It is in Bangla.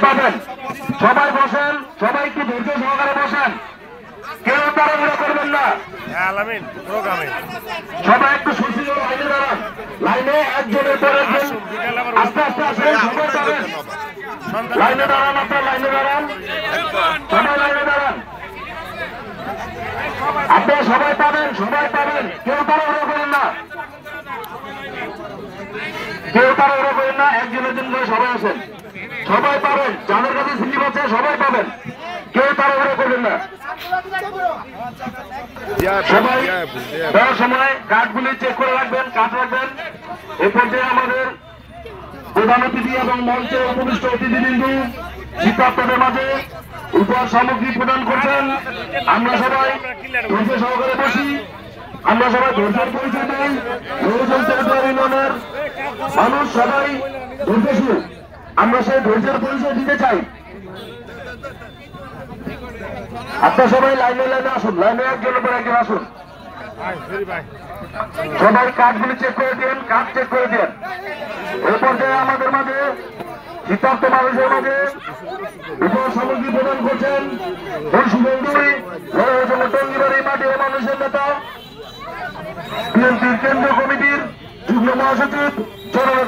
পাবেন। সবাই বসেন, সবাই একটু ধৈর্য সহকারে বসেন, কেউ তাড়াহুড়ো করবেন না। সবাই একটু সুশীল লাইনে দাঁড়ান, লাইনে একজনের পর একজন আস্তে আস্তে আসেন, সবাই পাবেন। লাইনে দাঁড়ান, আপনার লাইনে দাঁড়ান, সবাই লাইনে দাঁড়ান। আপনারা সবাই পাবেন, সবাই পাবেন, কেউ তাড়াহুড়ো করেন না, কেউ তাড়াহুড়ো করেন না, একজনের জন্য সবাই আসেন, সবাই পাবেন। যাদের কাছে স্লিপ আছে সবাই পাবেন, কেউ তাড়াহুড়ো করবেন না। সবাই দেওয়ার সময় কার্ডগুলি চেক করে রাখবেন, কার্ড রাখবেন। এ পর্যায়ে আমাদের প্রধান অতিথি এবং মঞ্চে উপবিষ্ট অতিথিবৃন্দু শীতার্থদের মাঝে উপহার সামগ্রী প্রদান করছেন। আমরা সবাই ধৈর্য সহকারে বসি, আমরা সবাই ধৈর্যের পরিচয় দেই। ইউনিয়নের মানুষ সবাই ধৈর্যশীল, আমরা সেই ধৈর্যের পরিচয় দিতে চাই। আপনারা সবাই লাইনে লাইনে আসুন, লাইনে একজনের পর একজন আসুন। সবাই কার্ডগুলি চেক করে দিন, কার্ড চেক করে দিন। এই পর্যায়ে আমাদের মাঝে শীতার্থ মানুষের মাঝে উপহার সামগ্রী প্রদান করছেন টঙ্গিবাড়ি মাটির মানুষের নেতা, বিএনপির কেন্দ্রীয় কমিটির যুগ্ম মহাসচিব জননেতা